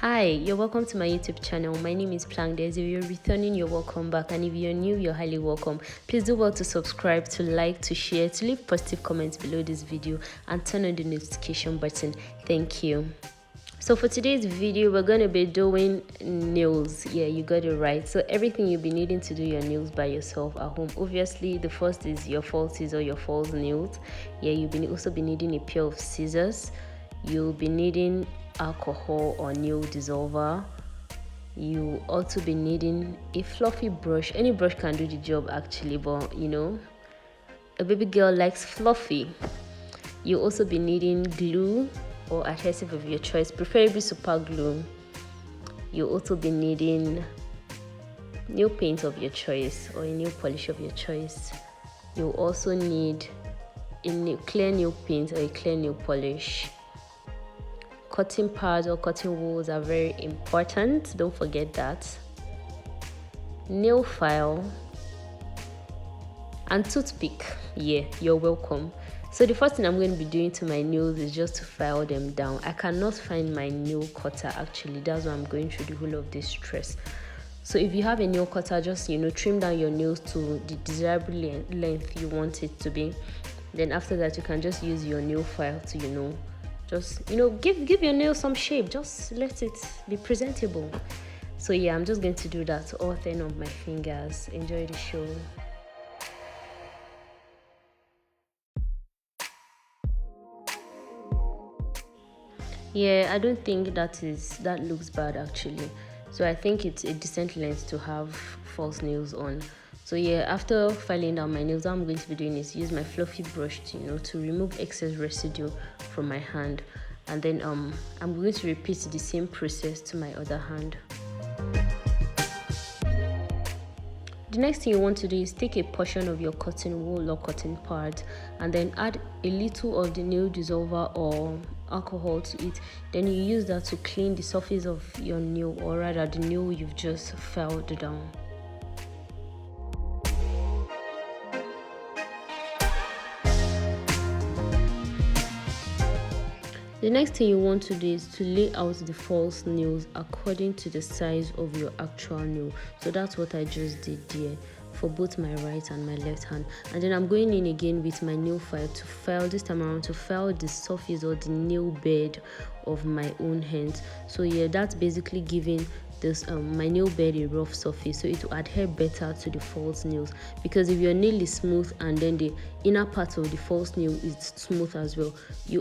Hi, you're welcome to my YouTube channel. My name is Plangdes. If you're returning, you're welcome back, and if you're new, you're highly welcome. Please do well to subscribe, to like, to share, to leave positive comments below this video, and turn on the notification button. Thank you. So for today's video, we're going to be doing nails. Yeah, you got it right. So everything you'll be needing to do your nails by yourself at home. Obviously, the first is your falsies or your false nails. Yeah, you'll also be needing a pair of scissors. You'll be needing alcohol or nail dissolver. You also be needing a fluffy brush. Any brush can do the job actually, but a baby girl likes fluffy. You also be needing glue or adhesive of your choice, preferably super glue. You also be needing nail paint of your choice or a nail polish of your choice. You also need a clear nail paint or a clear nail polish. Cotton pads or cotton wools are very important, don't forget that. Nail file and toothpick. Yeah, you're welcome. So the first thing I'm going to be doing to my nails is just to file them down. I cannot find my nail cutter actually. That's why I'm going through the whole of this stress. So if you have a nail cutter, just trim down your nails to the desirable length you want it to be. Then after that, you can just use your nail file to just give your nails some shape. Just let it be presentable. So yeah, I'm just going to do that to all 10 of my fingers. Enjoy the show. Yeah, I don't think that looks bad actually. So I think it's a decent length to have false nails on. So yeah, after filing down my nails, what I'm going to be doing is use my fluffy brush to remove excess residue from my hand. And then I'm going to repeat the same process to my other hand. The next thing you want to do is take a portion of your cotton wool or cotton pad and then add a little of the nail dissolver or alcohol to it. Then you use that to clean the surface of your nail, or rather the nail you've just filed down. The next thing you want to do is to lay out the false nails according to the size of your actual nail. So that's what I just did there for both my right and my left hand. And then I'm going in again with my nail file to file, this time around, to file the surface or the nail bed of my own hands. So yeah, that's basically giving this my nail bed a rough surface, so it will adhere better to the false nails. Because if your nail is smooth and then the inner part of the false nail is smooth as well,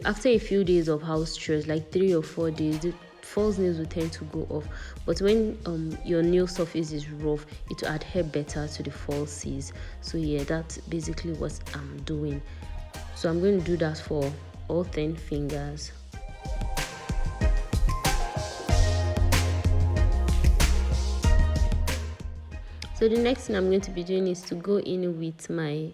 after a few days of house chores, like 3 or 4 days, the false nails will tend to go off. But when your nail surface is rough, it will adhere better to the falsies. So yeah, that's basically what I'm doing. So I'm going to do that for all 10 fingers. So the next thing I'm going to be doing is to go in with my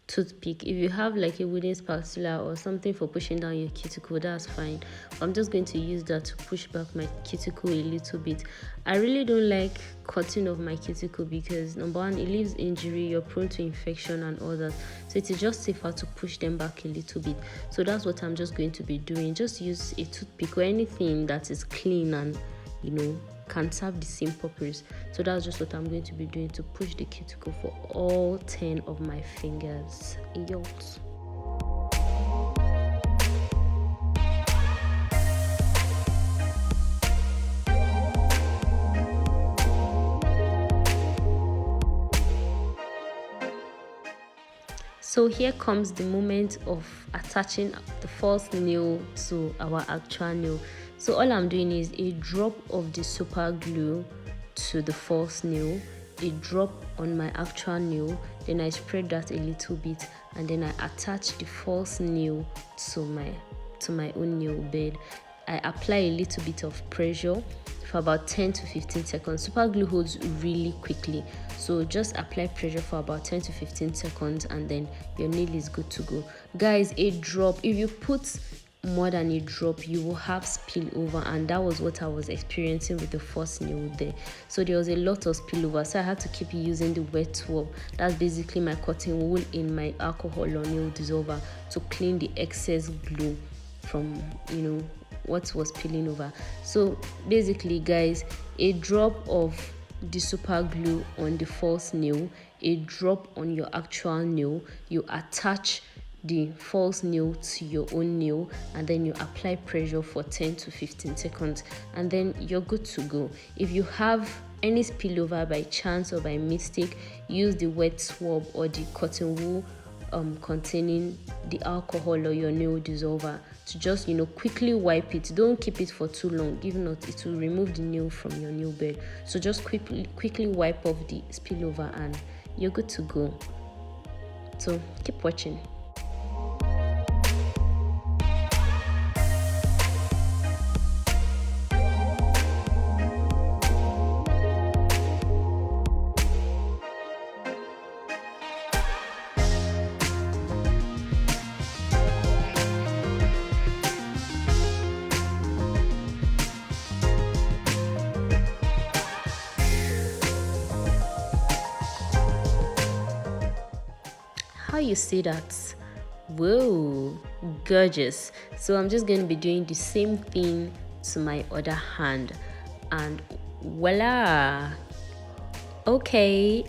toothpick. If you have like a wooden spatula or something for pushing down your cuticle, that's fine. I'm just going to use that to push back my cuticle a little bit. I really don't like cutting off my cuticle because number one, it leaves injury, you're prone to infection and all that. So it is just safer to push them back a little bit. So that's what I'm just going to be doing. Just use a toothpick or anything that is clean and can serve the same purpose. So that's just what I'm going to be doing to push the cuticle for all 10 of my fingers. Yokes. So here comes the moment of attaching the false nail to our actual nail. So all I'm doing is a drop of the super glue to the false nail, a drop on my actual nail, then I spread that a little bit, and then I attach the false nail to my own nail bed. I apply a little bit of pressure for about 10 to 15 seconds. Super glue holds really quickly, so just apply pressure for about 10 to 15 seconds and then your nail is good to go. Guys, a drop, if you put more than a drop, you will have spillover, and that was what I was experiencing with the first nail there. So there was a lot of spillover, so I had to keep using the wet swab. That's basically my cotton wool in my alcohol or nail dissolver to clean the excess glue from what was peeling over. So basically guys, a drop of the super glue on the false nail, a drop on your actual nail, you attach the false nail to your own nail, and then you apply pressure for 10 to 15 seconds, and then you're good to go. If you have any spillover by chance or by mistake, use the wet swab or the cotton wool containing the alcohol or your nail dissolver to just quickly wipe it. Don't keep it for too long, if not it will remove the nail from your nail bed. So just quickly wipe off the spillover and you're good to go. So keep watching. How you say that? Whoa, gorgeous. So I'm just going to be doing the same thing to my other hand, and voila. Okay.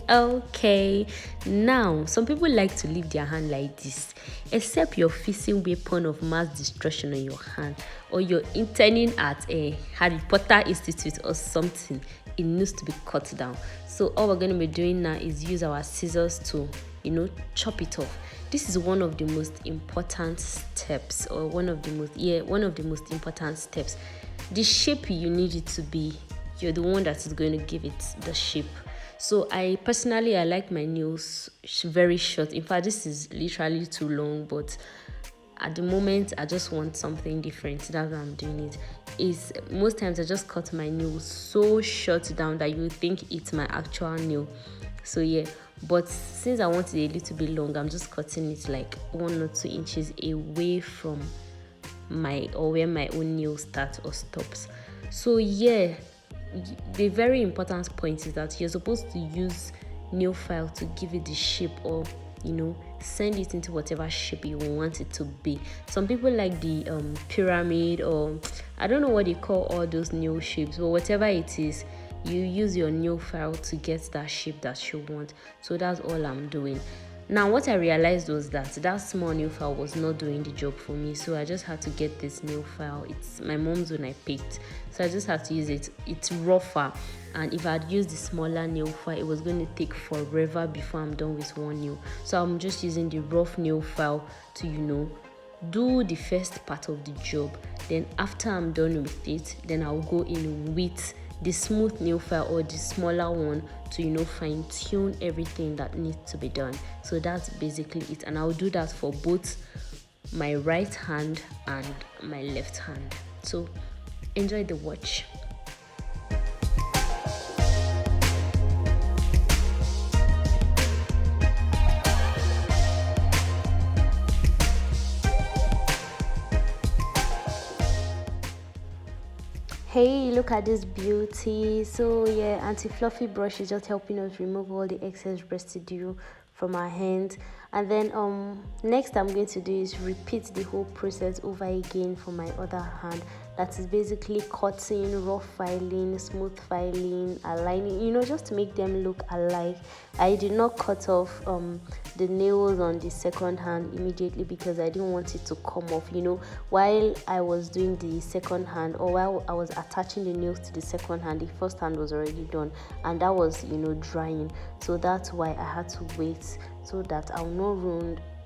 Now some people like to leave their hand like this, except you're facing weapon of mass destruction on your hand, or you're interning at a Harry Potter Institute or something. It needs to be cut down. So all we're going to be doing now is use our scissors to chop it off. This is one of the most important steps, or one of the most important steps. The shape you need it to be, you're the one that is going to give it the shape. So I like my nails very short. In fact, this is literally too long, but at the moment I just want something different. That's why I'm doing it. Is most times I just cut my nails so short down that you would think it's my actual nail. So yeah, but since I want it a little bit long, I'm just cutting it like 1 or 2 inches away from where my own nail starts or stops. So yeah, the very important point is that you're supposed to use nail file to give it the shape, or send it into whatever shape you want it to be. Some people like the pyramid, or I don't know what they call all those nail shapes, but whatever it is, you use your nail file to get that shape that you want. So that's all I'm doing. Now what I realized was that small nail file was not doing the job for me, so I just had to get this nail file. It's my mom's one I picked, so I just had to use it. It's rougher, and if I'd used the smaller nail file, it was going to take forever before I'm done with one nail. So I'm just using the rough nail file to do the first part of the job. Then after I'm done with it, then I'll go in with the smooth nail file or the smaller one to fine tune everything that needs to be done. So that's basically it, and I'll do that for both my right hand and my left hand. So enjoy the watch. Hey, look at this beauty. So yeah, anti-fluffy brush is just helping us remove all the excess residue from our hands. And then next I'm going to do is repeat the whole process over again for my other hand. That is basically cutting, rough filing, smooth filing, aligning, just to make them look alike. I did not cut off the nails on the second hand immediately because I didn't want it to come off. While I was doing the second hand, or while I was attaching the nails to the second hand, the first hand was already done, and that was drying. So that's why I had to wait, so that I'll not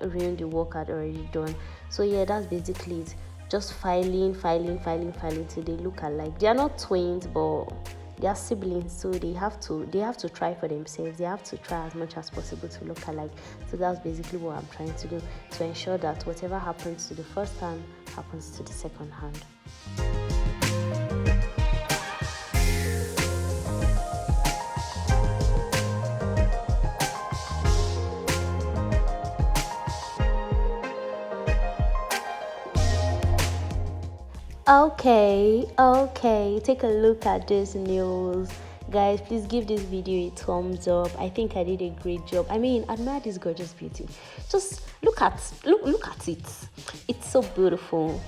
ruin the work I'd already done. So yeah, that's basically it. Just filing till they look alike. They are not twins, but they are siblings, so they have to try for themselves. They have to try as much as possible to look alike. So that's basically what I'm trying to do, to ensure that whatever happens to the first hand happens to the second hand. Okay, take a look at these nails, guys. Please give this video a thumbs up. I think I did a great job. Admire this gorgeous beauty. Just look at it. It's so beautiful.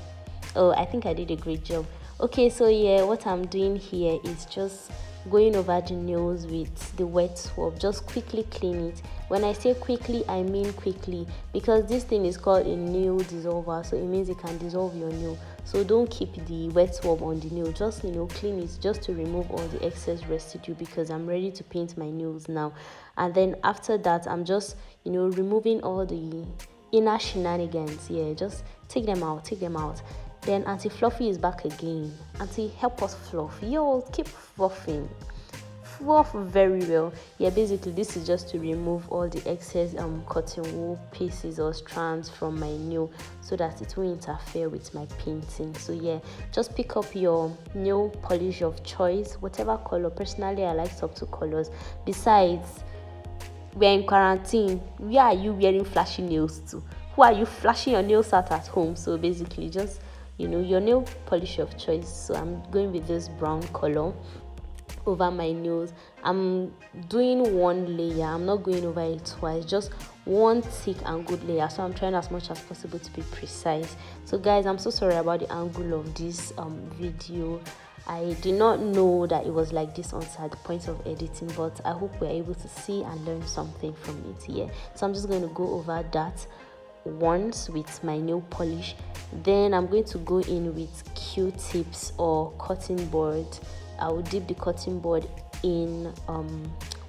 Oh, I think I did a great job. Okay, so yeah, what I'm doing here is just going over the nails with the wet swab. Just quickly clean it. When I say quickly, I mean quickly, because this thing is called a nail dissolver, so it means it can dissolve your nail. So don't keep the wet swab on the nail. Just clean it just to remove all the excess residue, because I'm ready to paint my nails now. And then after that, I'm just removing all the inner shenanigans. Yeah, just take them out. Then Auntie Fluffy is back again. Auntie, help us fluff. Yo, keep fluffing. Fluff very well. Yeah, basically this is just to remove all the excess cotton wool pieces or strands from my nail, so that it won't interfere with my painting. So yeah, just pick up your nail polish of choice, whatever color. Personally, I like subtle colors. Besides, we're in quarantine. Where are you wearing flashy nails to? Who are you flashing your nails at home? So basically, just your nail polish of choice. So I'm going with this brown color over my nails. I'm doing one layer. I'm not going over it twice, just one thick and good layer. So I'm trying as much as possible to be precise. So guys, I'm so sorry about the angle of this video. I did not know that it was like this at the point of editing, but I hope we're able to see and learn something from it here. So I'm just going to go over that once with my nail polish. Then I'm going to go in with Q-tips or cotton board. I will dip the cotton board in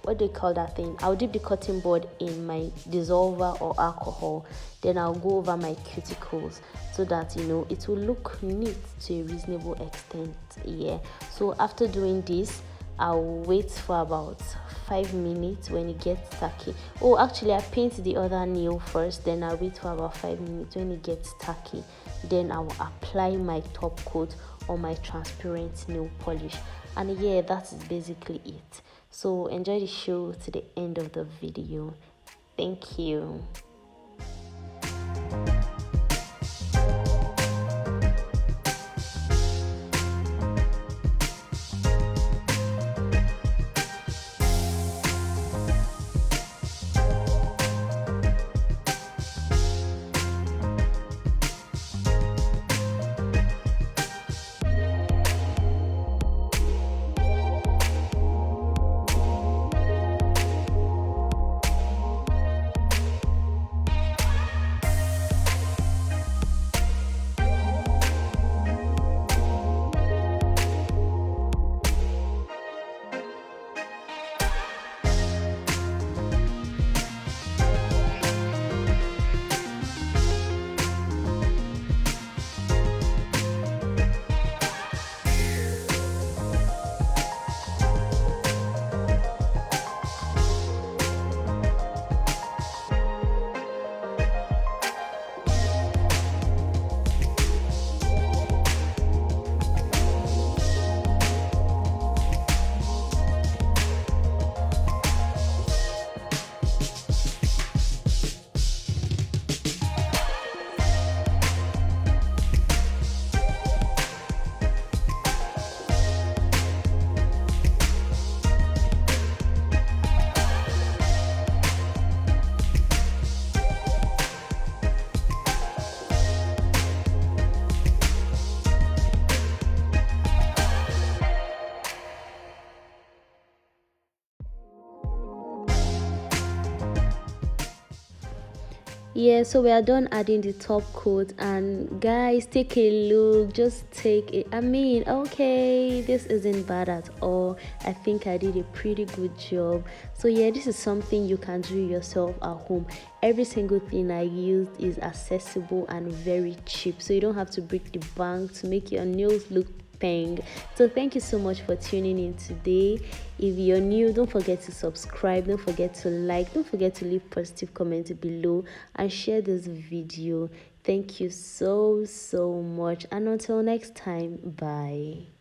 what do you call that thing? I'll dip the cotton board in my dissolver or alcohol. Then I'll go over my cuticles, so that it will look neat to a reasonable extent. Yeah, so after doing this, I'll wait for about 5 minutes. When it gets tacky, oh, actually I paint the other nail first, then I'll wait for about 5 minutes. When it gets tacky, then I will apply my top coat or my transparent nail polish. And yeah, that is basically it. So enjoy the show to the end of the video. Thank you. Yeah, so we are done adding the top coat, and guys, take a look. Just take it. I mean, okay, this isn't bad at all. I think I did a pretty good job. So yeah, this is something you can do yourself at home. Every single thing I used is accessible and very cheap, so you don't have to break the bank to make your nails look thing. So thank you so much for tuning in today. If you're new, don't forget to subscribe, don't forget to like, don't forget to leave positive comments below and share this video. Thank you so much, and until next time, bye.